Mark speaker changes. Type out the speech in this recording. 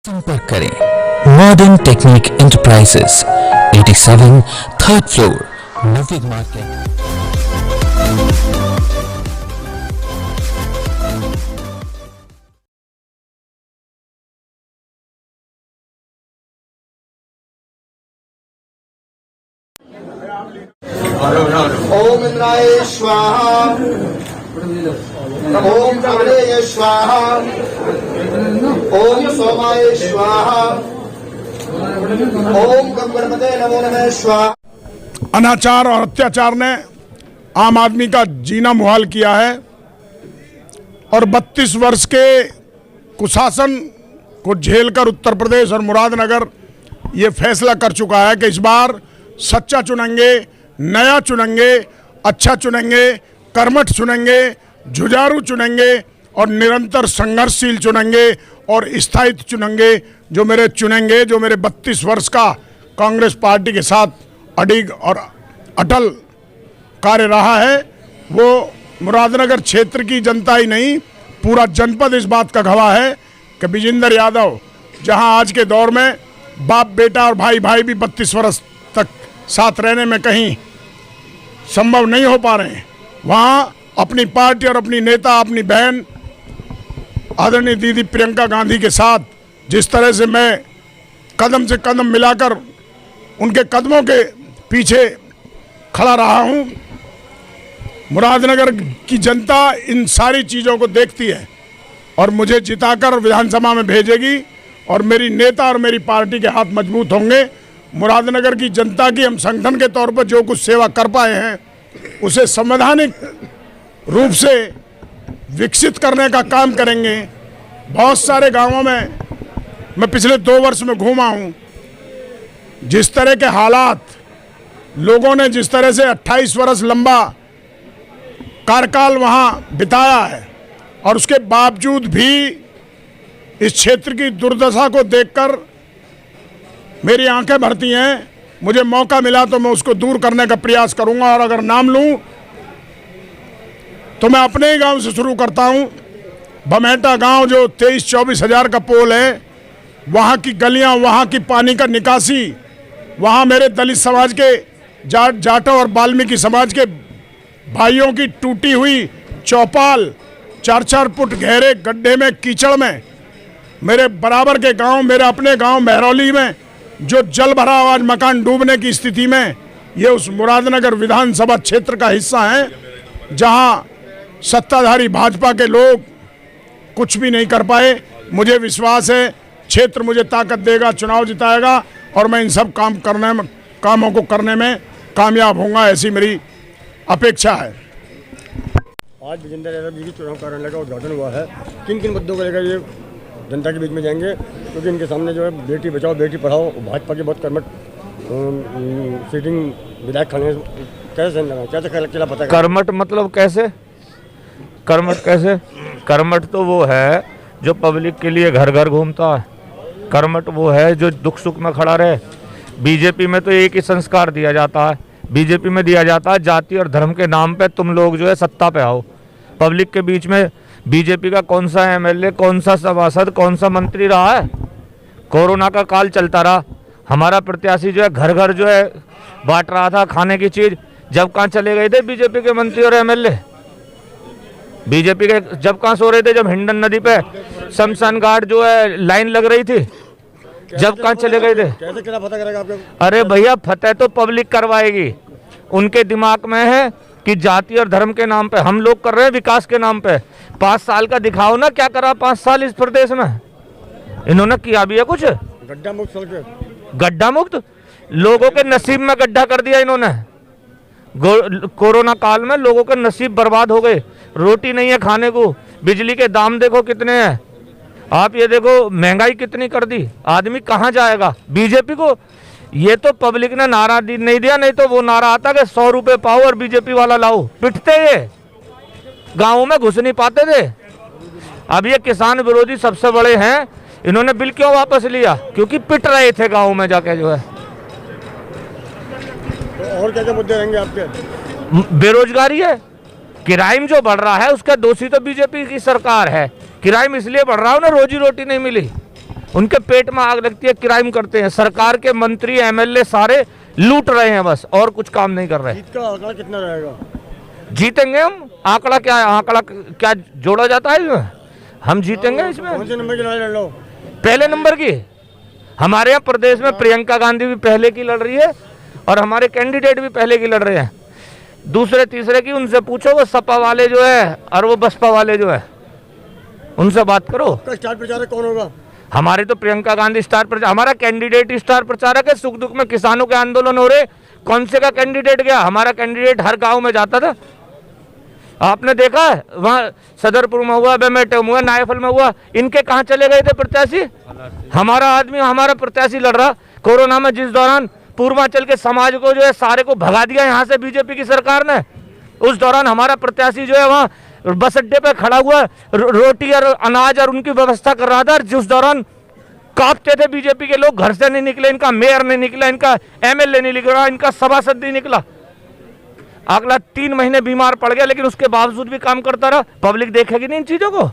Speaker 1: संपर्क करें modern technique enterprises 87 third floor Navyug market.
Speaker 2: ओम इंद्राय स्वाहा, ओम अग्नेय स्वाहा, ओम सोमाय स्वाहा, ओम गणपते नमो नमः स्वाहा।
Speaker 3: अनाचार और अत्याचार ने आम आदमी का जीना मुहाल किया है और 32 वर्ष के कुशासन को झेलकर उत्तर प्रदेश और मुरादनगर ये फैसला कर चुका है कि इस बार सच्चा चुनेंगे, नया चुनेंगे, अच्छा चुनेंगे, कर्मठ चुनेंगे, जुझारू चुनेंगे और निरंतर संघर्षशील चुनेंगे और स्थायित्व चुनेंगे। जो मेरे 32 वर्ष का कांग्रेस पार्टी के साथ अडिग और अटल कार्य रहा है, वो मुरादनगर क्षेत्र की जनता ही नहीं, पूरा जनपद इस बात का गवाह है कि विजेंद्र यादव, जहां आज के दौर में बाप बेटा और भाई भाई भी 32 वर्ष तक साथ रहने में कहीं संभव नहीं हो पा रहे हैं, वहाँ अपनी पार्टी और अपनी नेता, अपनी बहन आदरणीय दीदी प्रियंका गांधी के साथ जिस तरह से मैं कदम से कदम मिलाकर उनके कदमों के पीछे खड़ा रहा हूँ, मुरादनगर की जनता इन सारी चीज़ों को देखती है और मुझे जिताकर विधानसभा में भेजेगी और मेरी नेता और मेरी पार्टी के हाथ मजबूत होंगे। मुरादनगर की जनता की हम संगठन के तौर पर जो कुछ सेवा कर पाए हैं उसे संवैधानिक रूप से विकसित करने का काम करेंगे। बहुत सारे गांवों में मैं पिछले 2 वर्ष में घूमा हूं, जिस तरह के हालात लोगों ने, जिस तरह से 28 वर्ष लंबा कार्यकाल वहां बिताया है और उसके बावजूद भी इस क्षेत्र की दुर्दशा को देखकर मेरी आंखें भरती हैं। मुझे मौका मिला तो मैं उसको दूर करने का प्रयास करूंगा और अगर नाम लूं तो मैं अपने ही गांव से शुरू करता हूं। बमेटा गांव जो 23-24 हज़ार का पोल है, वहां की गलियां, वहां की पानी का निकासी, वहां मेरे दलित समाज के जाटों और वाल्मीकि समाज के भाइयों की टूटी हुई चौपाल 4-4 फुट गहरे गड्ढे में, कीचड़ में, मेरे बराबर के गांव, मेरे अपने गांव महरौली में जो जल भरा आज मकान डूबने की स्थिति में, ये उस मुरादनगर विधानसभा क्षेत्र का हिस्सा है जहां सत्ताधारी भाजपा के लोग कुछ भी नहीं कर पाए। मुझे विश्वास है क्षेत्र मुझे ताकत देगा, चुनाव जिताएगा और मैं इन सब कामों को करने में कामयाब होऊंगा, ऐसी मेरी अपेक्षा है।
Speaker 4: आज विजेंद्र यादव जी की चुनाव कार्यालय का उद्घाटन हुआ है। किन किन मुद्दों को लेकर ये जनता के बीच में जाएंगे, क्योंकि इनके सामने जो है बेटी बचाओ बेटी पढ़ाओ, भाजपा के बहुत कर्मठ सीटिंग विधायक खड़े, कैसे क्या पता है?
Speaker 5: कर्मठ मतलब कैसे? कर्मठ कैसे? कर्मठ तो वो है जो पब्लिक के लिए घर घर घूमता है। कर्मठ वो है जो दुख सुख में खड़ा रहे। बीजेपी में तो एक ही संस्कार दिया जाता है, बीजेपी में दिया जाता है जाति और धर्म के नाम पे तुम लोग जो है सत्ता पे आओ। पब्लिक के बीच में बीजेपी का कौन सा एमएलए, कौन सा सभासद, कौन सा मंत्री रहा है? कोरोना का काल चलता रहा, हमारा प्रत्याशी जो है घर घर जो है बांट रहा था खाने की चीज। जब कहाँ चले गए थे बीजेपी के मंत्री और एमएलए? बीजेपी के जब कहाँ सो रहे थे? जब हिंडन नदी पे शमशान घाट जो है लाइन लग रही थी, जब कहाँ चले गए थे?
Speaker 4: कैसे क्या पता करेगा आपको?
Speaker 5: अरे भैया, फतेह तो पब्लिक करवाएगी। उनके दिमाग में है कि जाति और धर्म के नाम पे हम लोग कर रहे हैं, विकास के नाम पे। 5 साल का दिखाओ ना, क्या करा 5 साल इस प्रदेश में? इन्होंने किया भी है कुछ?
Speaker 4: गड्ढा मुक्त सड़क,
Speaker 5: गड्ढा मुक्त लोगों के नसीब में गड्ढा कर दिया इन्होंने। कोरोना काल में लोगों के नसीब बर्बाद हो गए, रोटी नहीं है खाने को, बिजली के दाम देखो कितने हैं, आप ये देखो महंगाई कितनी कर दी, आदमी कहाँ जाएगा? बीजेपी को ये तो पब्लिक ने नारा नहीं दिया, नहीं तो वो नारा आता कि 100 रुपये पाओ और बीजेपी वाला लाओ। पिटते ये गाँव में घुस नहीं पाते थे। अब ये किसान विरोधी सबसे बड़े हैं, इन्होंने बिल क्यों वापस लिया? क्योंकि पिट रहे थे गाँव में जाके जो है।
Speaker 4: तो और क्या मुद्दे रहेंगे आपके?
Speaker 5: बेरोजगारी है, क्राइम जो बढ़ रहा है उसका दोषी तो बीजेपी की सरकार है। क्राइम इसलिए बढ़ रहा है, उन्हें रोजी रोटी नहीं मिली। उनके पेट में आग लगती है, क्राइम करते हैं। सरकार के मंत्री एमएलए सारे लूट रहे हैं बस, और कुछ काम नहीं कर रहे।
Speaker 4: जीत का आंकड़ा कितना रहेगा?
Speaker 5: जीतेंगे हम। आंकड़ा क्या है? आंकड़ा क्या जोड़ा जाता है इसमें? हम जीतेंगे इसमें।
Speaker 4: कौन से नंबर की लड़ाई लड़ लो?
Speaker 5: पहले नंबर की। हमारे यहाँ प्रदेश में प्रियंका गांधी भी पहले की लड़ रही है और हमारे कैंडिडेट भी पहले की लड़ रहे हैं। दूसरे तीसरे की उनसे पूछो, वो सपा वाले जो है और वो बसपा वाले जो है, उनसे बात करो।
Speaker 4: स्टार प्रचारक कौन होगा?
Speaker 5: हमारे तो प्रियंका गांधी स्टार प्रचारक, हमारा कैंडिडेट स्टार प्रचारक है। सुख दुख में किसानों के आंदोलन हो रहे, कौन से का कैंडिडेट गया? हमारा कैंडिडेट हर गांव में जाता था, आपने देखा है। वहाँ सदरपुर में हुआ, बेमेटे में हुआ, नायफल में हुआ। इनके कहाँ चले गए थे प्रत्याशी? हमारा आदमी, हमारा प्रत्याशी लड़ रहा। कोरोना में जिस दौरान पूर्वांचल के समाज को जो है सारे को भगा दिया यहाँ से बीजेपी की सरकार ने, उस दौरान हमारा प्रत्याशी जो है वहाँ बस अड्डे पे खड़ा हुआ रोटी और अनाज और उनकी व्यवस्था कर रहा था। जिस दौरान कांपते थे बीजेपी के लोग, घर से नहीं निकले, इनका मेयर नहीं निकला, इनका एमएलए नहीं निकला, इनका सभासद नहीं निकला। अगला 3 महीने बीमार पड़ गया, लेकिन उसके बावजूद भी काम करता रहा। पब्लिक देखेगी नहीं इन चीजों को।